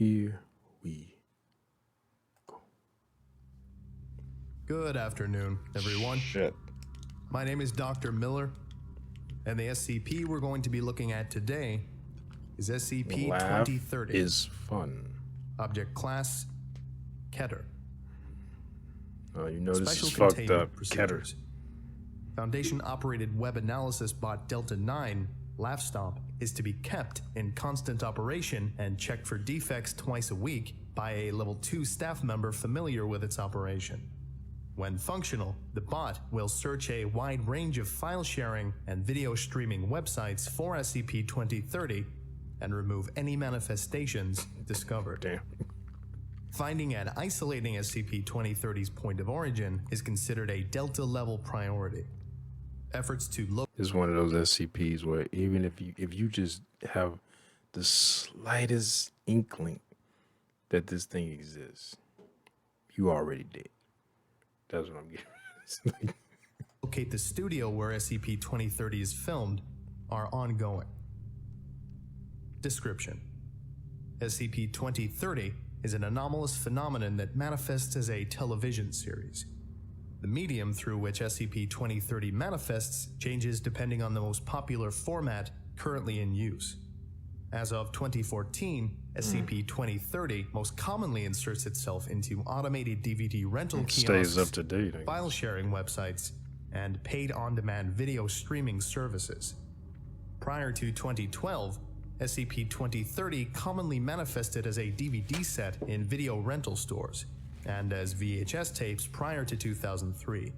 Here we go. Good afternoon, everyone. Shit. My name is Dr. Miller, and the SCP we're going to be looking at today is SCP-2030. Is fun. Object Class, Keter. Oh, you know this Special is fucked containment up. Keter. procedures. Foundation-operated web analysis bot Delta 9, LaughStomp, is to be kept in constant operation and checked for defects twice a week by a Level 2 staff member familiar with its operation. When functional, the bot will search a wide range of file sharing and video streaming websites for SCP-2030 and remove any manifestations discovered. Damn. Finding and isolating SCP-2030's point of origin is considered a Delta-level priority. Efforts to look It's one of those SCPs where even if you just have the slightest inkling that this thing exists, you already dead. That's what I'm getting. locate the studio where SCP-2030 is filmed are ongoing. Description: SCP-2030 is an anomalous phenomenon that manifests as a television series. The medium through which SCP-2030 manifests changes depending on the most popular format currently in use. As of 2014, SCP-2030 most commonly inserts itself into automated DVD rental kiosks, Stays up to date. file sharing websites, and paid on-demand video streaming services. Prior to 2012, SCP-2030 commonly manifested as a DVD set in video rental stores and as VHS tapes prior to 2003.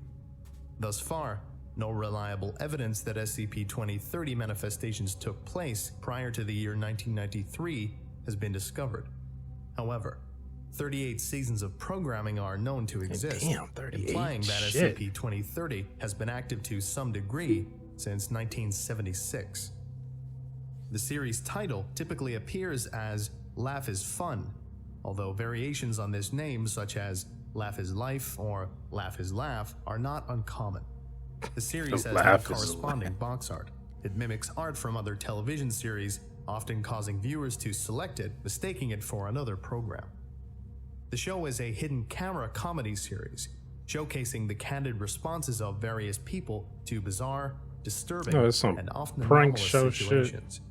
Thus far, no reliable evidence that SCP-2030 manifestations took place prior to the year 1993 has been discovered. However, 38 seasons of programming are known to exist, Damn, 38. implying that Shit. SCP-2030 has been active to some degree since 1976. The series title typically appears as Laugh is Fun, although variations on this name such as Laugh is Life or Laugh is Laugh are not uncommon. The series has no corresponding box art. It mimics art from other television series, often causing viewers to select it, mistaking it for another program. The show is a hidden camera comedy series, showcasing the candid responses of various people to bizarre, disturbing, and often prank anomalous show situations.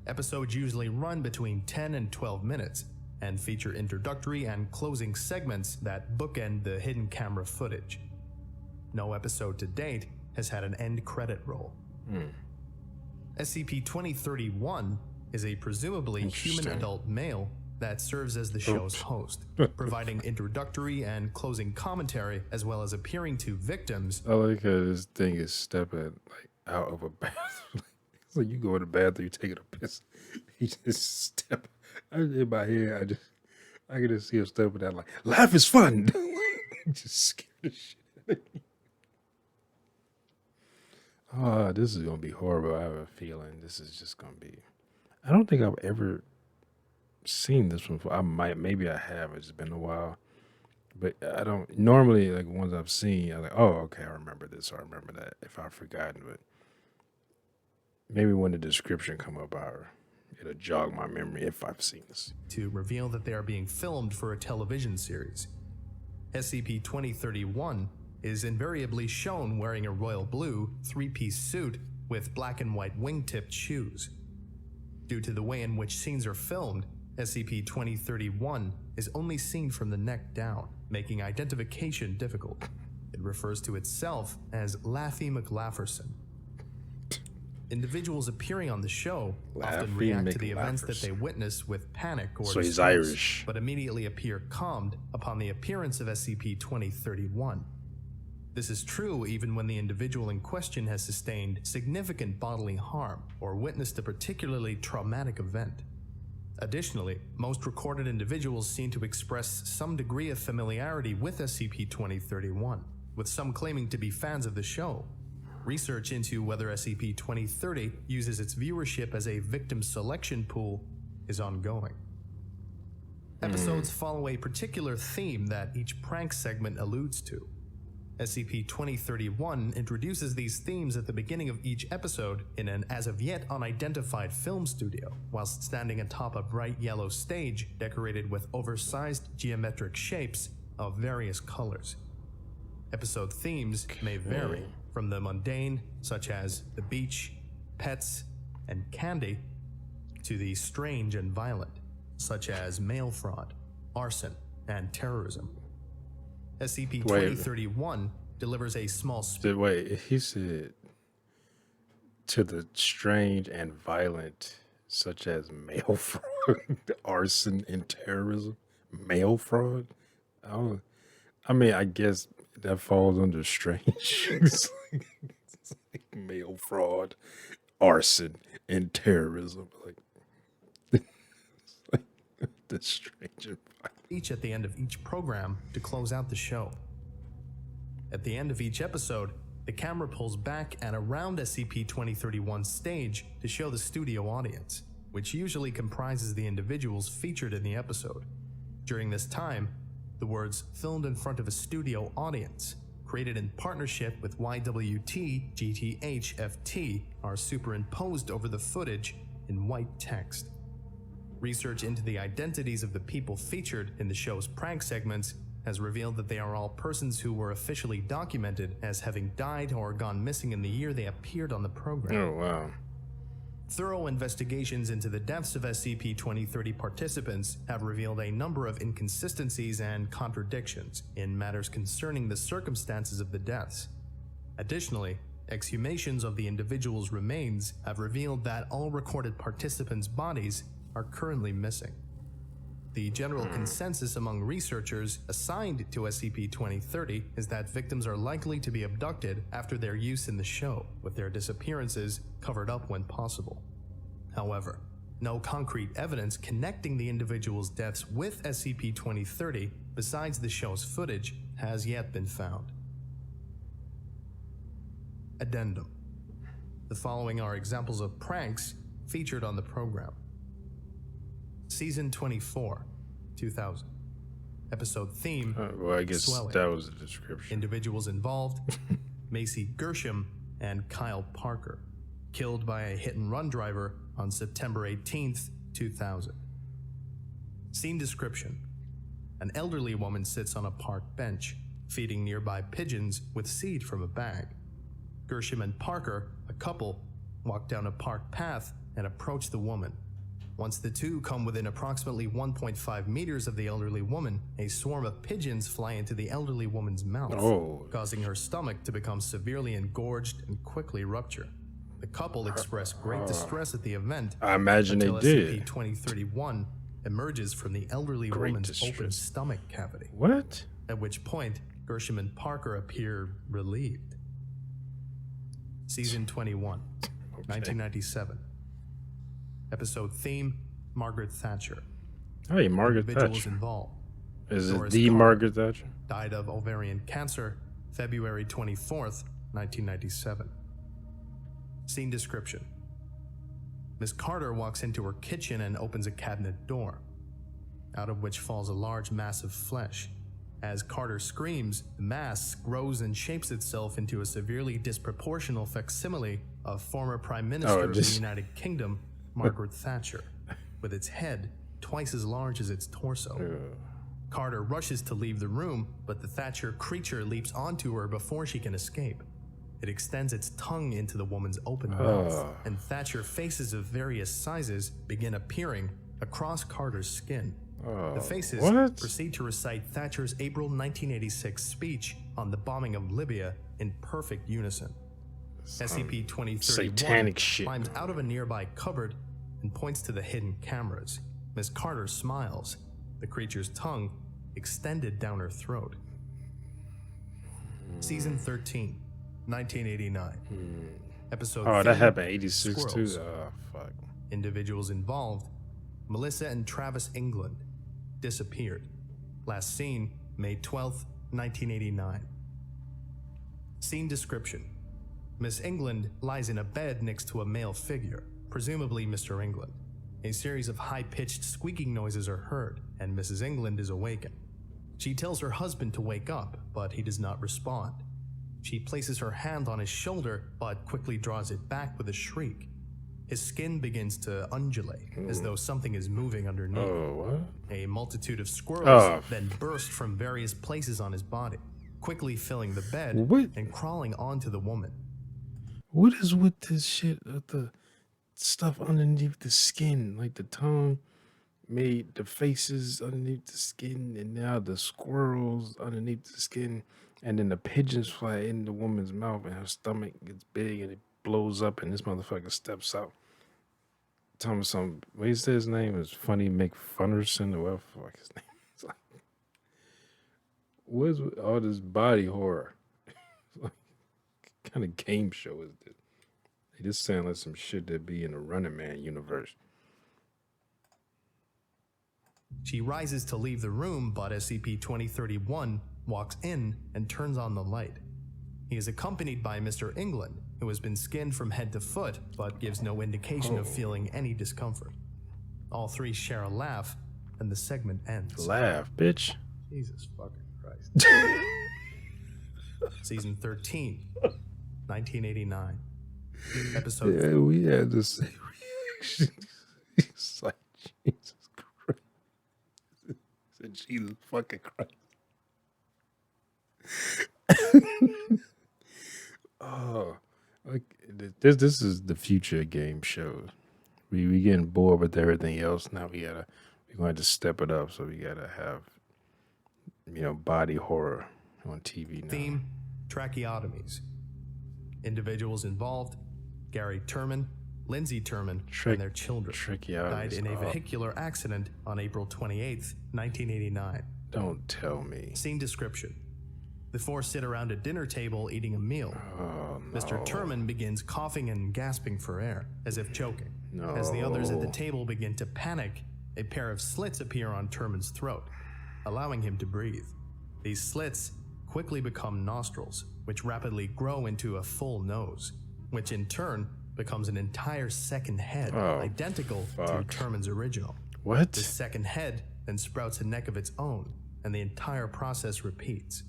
Episodes usually run between 10 and 12 minutes and feature introductory and closing segments that bookend the hidden camera footage. No episode to date has had an end credit roll. SCP-2031 is a presumably human adult male that serves as the show's host, providing introductory and closing commentary as well as appearing to victims. I like how this thing is stepping like out of a bathroom. It's like you go in the bathroom, you taking a piss, he just step. In my head, I can just see him stepping out like, life is fun. Just scared the shit out of me. Oh, this is gonna be horrible. I have a feeling this is just gonna be. I don't think I've ever seen this one before. Maybe I have. It's been a while, but I don't normally like ones I've seen. I'm like, oh, okay, I remember this or I remember that. If I've forgotten, but maybe when the description come up, it'll jog my memory if I've seen this. To reveal that they are being filmed for a television series. SCP-2031 is invariably shown wearing a royal blue three-piece suit with black and white wing-tipped shoes. Due to the way in which scenes are filmed, SCP-2031 is only seen from the neck down, making identification difficult. It refers to itself as Laffy McLafferson. Individuals appearing on the show often react to the events that they witness with panic or so he's distress, Irish, but immediately appear calmed upon the appearance of SCP-2031. This is true even when the individual in question has sustained significant bodily harm or witnessed a particularly traumatic event. Additionally, most recorded individuals seem to express some degree of familiarity with SCP-2031, with some claiming to be fans of the show. Research into whether SCP-2030 uses its viewership as a victim selection pool is ongoing. Episodes follow a particular theme that each prank segment alludes to. SCP-2031 introduces these themes at the beginning of each episode in an as-of-yet unidentified film studio, whilst standing atop a bright yellow stage decorated with oversized geometric shapes of various colors. Episode themes may vary from the mundane, such as the beach, pets, and candy, to the strange and violent, such as mail fraud, arson, and terrorism. SCP-2031 delivers a small Wait, he said to the strange and violent, such as mail fraud, arson, and terrorism. Mail fraud? I mean, I guess that falls under strange. It's like mail fraud, arson, and terrorism. Like, the strange and violent. each at the end of each program to close out the show. At the end of each episode, the camera pulls back and around SCP-2031's stage to show the studio audience, which usually comprises the individuals featured in the episode. During this time, the words "filmed in front of a studio audience," created in partnership with YWT GTHFT, are superimposed over the footage in white text. Research into the identities of the people featured in the show's prank segments has revealed that they are all persons who were officially documented as having died or gone missing in the year they appeared on the program. Oh, wow. Thorough investigations into the deaths of SCP-2030 participants have revealed a number of inconsistencies and contradictions in matters concerning the circumstances of the deaths. Additionally, exhumations of the individuals' remains have revealed that all recorded participants' bodies are currently missing. The general consensus among researchers assigned to SCP-2030 is that victims are likely to be abducted after their use in the show, with their disappearances covered up when possible. However, no concrete evidence connecting the individuals' deaths with SCP-2030 besides the show's footage has yet been found. Addendum. The following are examples of pranks featured on the program. Season 24, 2000. Episode theme, Well, I guess Swelling. that was the description. Individuals involved, Macy Gershom and Kyle Parker, killed by a hit-and-run driver on September 18th, 2000. Scene description. An elderly woman sits on a park bench, feeding nearby pigeons with seed from a bag. Gershom and Parker, a couple, walk down a park path and approach the woman. Once the two come within approximately 1.5 meters of the elderly woman, a swarm of pigeons fly into the elderly woman's mouth, causing her stomach to become severely engorged and quickly rupture. The couple express great distress at the event. I imagine they until did. SCP-2031 emerges from the elderly woman's open stomach cavity. What? At which point, Gershom and Parker appear relieved. Season 21, 1997. Episode theme, Margaret Thatcher. Hey, Margaret Individuals Thatcher. involved. Is it Doris the Carter. Margaret Thatcher? Died of ovarian cancer, February 24th, 1997. Scene description. Ms. Carter walks into her kitchen and opens a cabinet door, out of which falls a large mass of flesh. As Carter screams, the mass grows and shapes itself into a severely disproportional facsimile of former Prime Minister of the United Kingdom, Margaret Thatcher, with its head twice as large as its torso. Carter rushes to leave the room, but the Thatcher creature leaps onto her before she can escape. It extends its tongue into the woman's open mouth, and Thatcher faces of various sizes begin appearing across Carter's skin. The faces proceed to recite Thatcher's April 1986 speech on the bombing of Libya in perfect unison. SCP-2031 satanic shit. climbs out of a nearby cupboard and points to the hidden cameras. Ms. Carter smiles, the creature's tongue extended down her throat. Season 13, 1989. Episode Oh, that theme, happened 86 too? Squirrels. Oh, fuck. Individuals involved, Melissa and Travis England, disappeared. Last seen, May 12th, 1989. Scene description. Miss England lies in a bed next to a male figure, presumably Mr. England. A series of high-pitched squeaking noises are heard, and Mrs. England is awakened. She tells her husband to wake up, but he does not respond. She places her hand on his shoulder, but quickly draws it back with a shriek. His skin begins to undulate, as though something is moving underneath. Oh, what? A multitude of squirrels then burst from various places on his body, quickly filling the bed and crawling onto the woman. What is with this shit of the stuff underneath the skin? Like the tongue made the faces underneath the skin, and now the squirrels underneath the skin, and then the pigeons fly in the woman's mouth, and her stomach gets big, and it blows up, and this motherfucker steps out. Tell me something. What he said his name is Funny McFunnerson or whatever the fuck his name is. Like, what is with all this body horror? What kind of game show is this? They just sound like some shit that be in the Running Man universe. She rises to leave the room, but SCP-2031 walks in and turns on the light. He is accompanied by Mr. England, who has been skinned from head to foot, but gives no indication of feeling any discomfort. All three share a laugh, and the segment ends. Laugh, bitch. Jesus fucking Christ. Season 13, 1989. Episode. Yeah, we had the same reaction. It's like, Jesus Christ. He said, Jesus fucking Christ. Oh, like this is the future game shows. We getting bored with everything else. Now we're going to step it up. So we gotta have, body horror on TV now. Theme: tracheotomies. Individuals involved: Gary Terman, Lindsay Terman, and their children. Died in a vehicular accident on April 28th, 1989. Don't tell me. Scene description: the four sit around a dinner table eating a meal. Oh, no. Mr. Terman begins coughing and gasping for air, as if choking. No. As the others at the table begin to panic, a pair of slits appear on Terman's throat, allowing him to breathe. These slits quickly become nostrils, which rapidly grow into a full nose, which in turn becomes an entire second head, identical to Terman's original. What? The second head then sprouts a neck of its own, and the entire process repeats.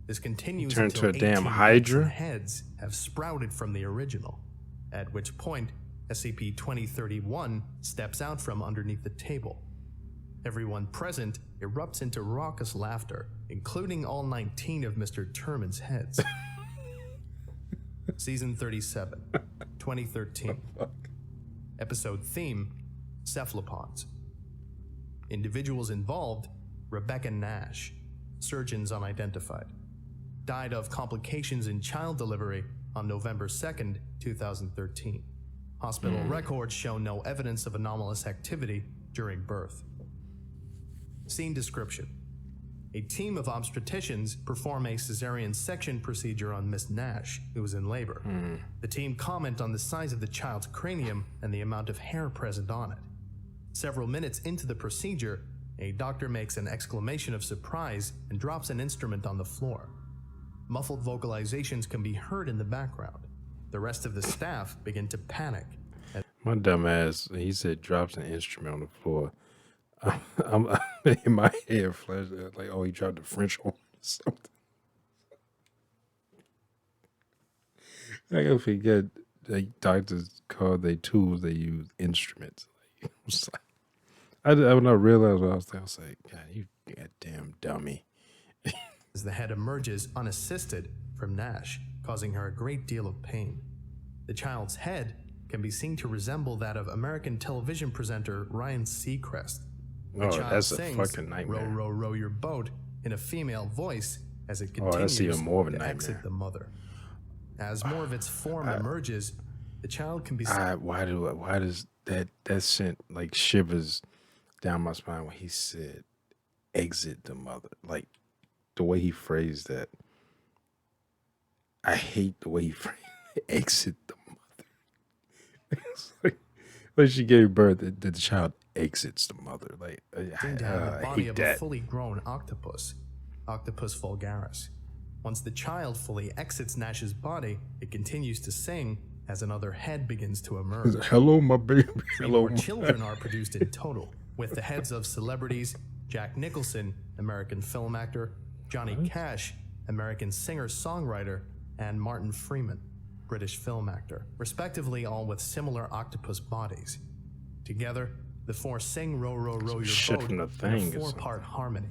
This continues until a damn Hydra? heads have sprouted from the original, at which point SCP-2031 steps out from underneath the table. Everyone present erupts into raucous laughter, including all 19 of Mr. Terman's heads. Season 37, 2013. Episode theme: cephalopods. Individuals involved: Rebecca Nash, surgeons unidentified. Died of complications in child delivery on November 2nd, 2013. Hospital records show no evidence of anomalous activity during birth. Scene description: a team of obstetricians perform a cesarean section procedure on Miss Nash, who was in labor. The team comment on the size of the child's cranium and the amount of hair present on it. Several minutes into the procedure, a doctor makes an exclamation of surprise and drops an instrument on the floor. Muffled vocalizations can be heard in the background. The rest of the staff begin to panic. My dumb ass, he said drops an instrument on the floor. I'm in my head flashed like, oh, he dropped the French horn or something. I gotta forget, like, doctors call their tools, they use instruments. Like, when I realized what I was like, God, you goddamn dummy. As the head emerges unassisted from Nash, causing her a great deal of pain. The child's head can be seen to resemble that of American television presenter Ryan Seacrest. The child that's sings, a fucking nightmare. "Row, row, row your boat" in a female voice as it that's continues even more of a to nightmare. exit the mother. As more of its form emerges, the child can be seen. Why does that sent like shivers down my spine when he said exit the mother? Like the way he phrased that. I hate the way he phrased exit the mother. It's like when she gave birth, the child exits the mother. Like Seemed to have the body hate of that. a fully grown octopus, Octopus vulgaris. Once the child fully exits Nash's body, it continues to sing as another head begins to emerge. Hello, my baby. 3 Hello, more children are produced in total, with the heads of celebrities, Jack Nicholson, American film actor, Johnny Cash, American singer-songwriter, and Martin Freeman, British film actor, respectively, all with similar octopus bodies. Together, the four sing Row, Row, Row Your Shit Boat from the in a Thing or four-part harmony.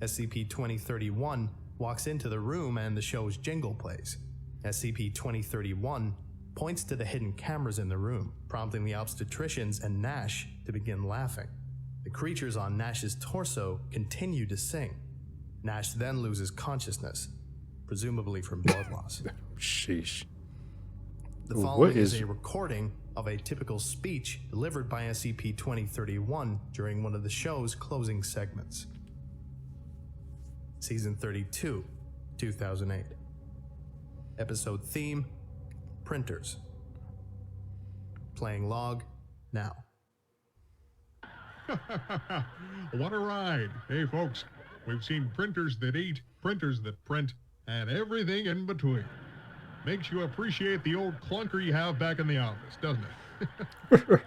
SCP-2031 walks into the room and the show's jingle plays. SCP-2031 points to the hidden cameras in the room, prompting the obstetricians and Nash to begin laughing. The creatures on Nash's torso continue to sing. Nash then loses consciousness, presumably from blood loss. Sheesh. The following is a recording of a typical speech delivered by SCP-2031 during one of the show's closing segments. Season 32, 2008. Episode theme, Printers. Playing log now. What a ride. Hey folks, we've seen printers that eat, printers that print, and everything in between. Makes you appreciate the old clunker you have back in the office, doesn't it?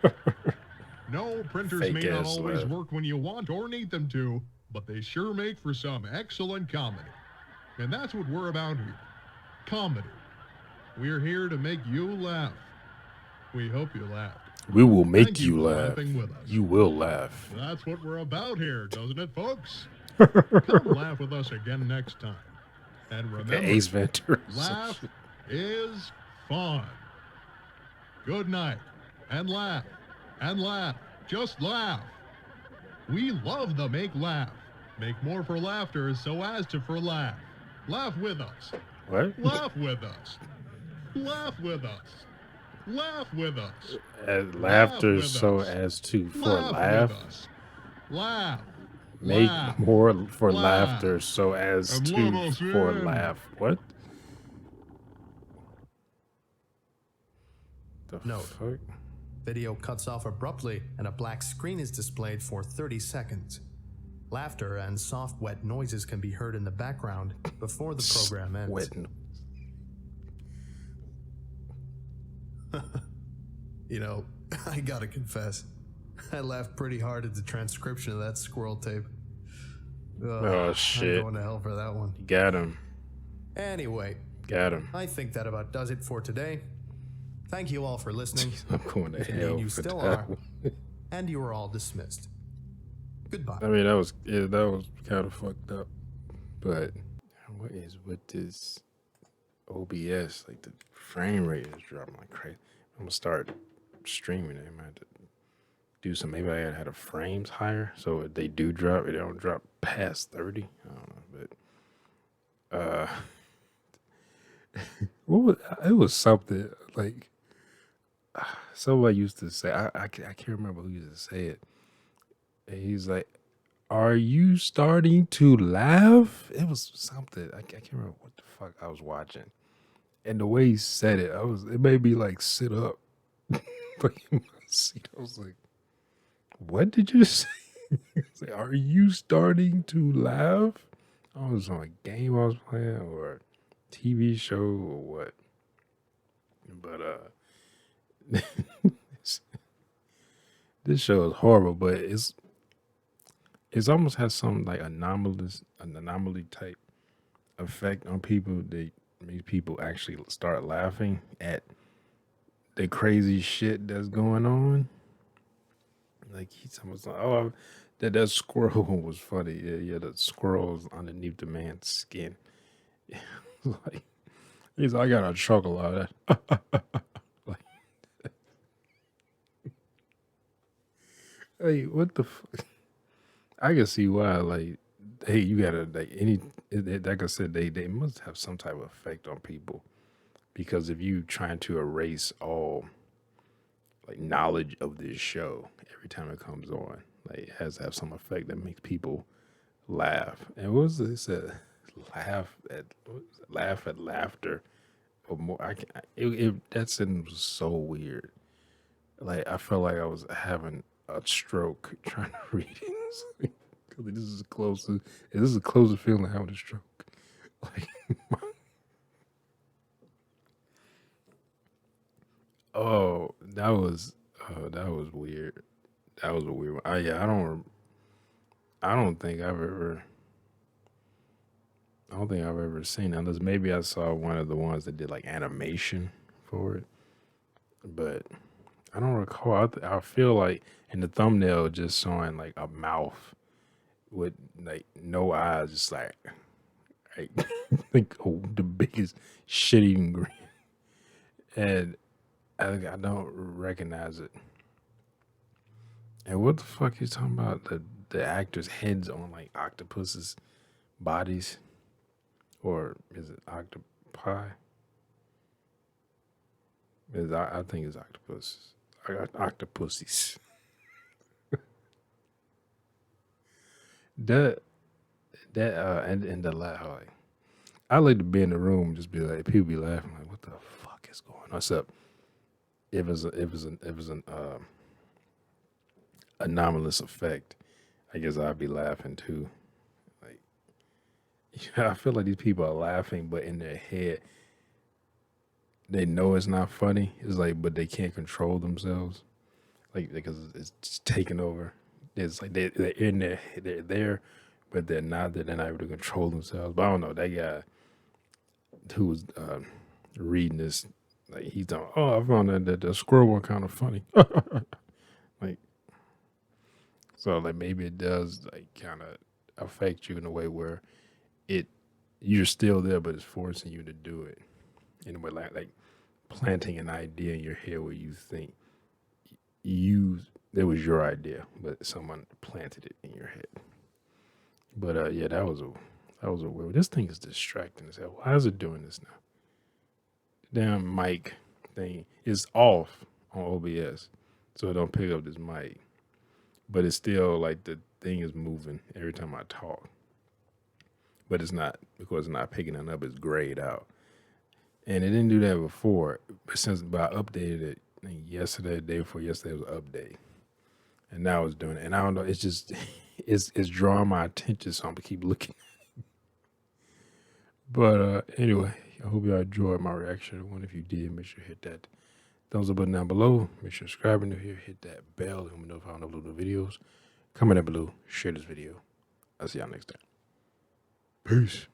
No, printers Fake may not ass always laugh. work when you want or need them to, but they sure make for some excellent comedy. And that's what we're about here. Comedy. We're here to make you laugh. We hope you laugh. We will make Thank you for laugh. laughing with us. You will laugh. That's what we're about here, doesn't it, folks? Come laugh with us again next time. And remember, The Ace Ventura. laugh is fun. Good night. And laugh. And laugh. Just laugh. We love the make laugh. Make more for laughter so as to for laugh. Laugh with us. What? Laugh with us. Laugh with us. Laugh with us. Laughter with so us. as to for Laugh laugh. with us. Laugh. Make Laugh. more for Laugh. laughter so as And to let us for in. laugh. What? The Note. fuck? Video cuts off abruptly and a black screen is displayed for 30 seconds. Laughter and soft, wet noises can be heard in the background before the program ends. Wet. You know, I gotta confess, I laughed pretty hard at the transcription of that squirrel tape. Ugh, Oh, shit. I'm going to hell for that one. Got him. Anyway, Got him. I think that about does it for today. Thank you all for listening. I'm going to Indeed, hell you for still that are. one. And you are all dismissed. Goodbye. I mean, that was kind of fucked up. But what is with this OBS? Like the frame rate is dropping like crazy. I'm gonna start streaming it. I might have to do some. Maybe I had the frames higher, so if they do drop, they don't drop past 30. I don't know, but it was something like somebody used to say. I can't remember who used to say it. And he's like, "Are you starting to laugh?" It was something. I can't remember what the fuck I was watching. And the way he said it, it made me like sit up. Like in my seat. I was like, "What did you say?" It's like, "Are you starting to laugh?" I was on a game I was playing or a TV show or what. But this show is horrible, but it's almost has some like an anomaly type effect on people. They make people actually start laughing at the crazy shit that's going on. Like he's almost like, "Oh, that squirrel one was funny." Yeah, the squirrel's underneath the man's skin. Like he's like, "I got a chuckle out of that." Like, hey, what the fuck? I can see why. Like, hey, you gotta like I said, they must have some type of effect on people, because if you trying to erase all like knowledge of this show every time it comes on, like it has to have some effect that makes people laugh. And what was it? It said laugh at laughter or more. That sentence was so weird. Like I felt like I was having a stroke trying to read it. This is the closest feeling of having a stroke. Like, that was weird. That was a weird one. I don't. I don't think I've ever. I don't think I've ever seen it, unless maybe I saw one of the ones that did like animation for it, but I don't recall. I feel like in the thumbnail just showing like a mouth with like no eyes, just like like the biggest shit eating grin, and I don't recognize it. And what the fuck you talking about? The actors' heads on like octopuses' bodies, or is it octopi? I think it's octopus. I got octopuses. That and the laugh. Like, I like to be in the room, and just be like, people be laughing, like, what the fuck is going on? Except if it's an anomalous effect, I guess I'd be laughing too. Like, I feel like these people are laughing, but in their head, they know it's not funny. It's like, but they can't control themselves, like because it's just taking over. It's like they're in there, they're there, but they're not. They're not able to control themselves. But I don't know that guy who was reading this. Like he's talking, oh, I found that the squirrel one kind of funny. Like, so like maybe it does like kind of affect you in a way where it you're still there, but it's forcing you to do it in a way like planting an idea in your head where you think you that was your idea, but someone planted it in your head. But yeah, that was a weird. This thing is distracting as hell. Why is it doing this now? The damn mic thing is off on OBS, so it don't pick up this mic. But it's still like the thing is moving every time I talk. But it's not because it's not picking it up. It's grayed out, and it didn't do that before. But I updated it yesterday, the day before yesterday was an update, and now it's doing it. And I don't know. It's just it's drawing my attention, so I'm gonna keep looking. But anyway, I hope y'all enjoyed my reaction. And if you did, make sure to hit that thumbs up button down below. Make sure to subscribe if you're here. Hit that bell. Let me know if I upload the videos. Comment down below. Share this video. I'll see y'all next time. Peace.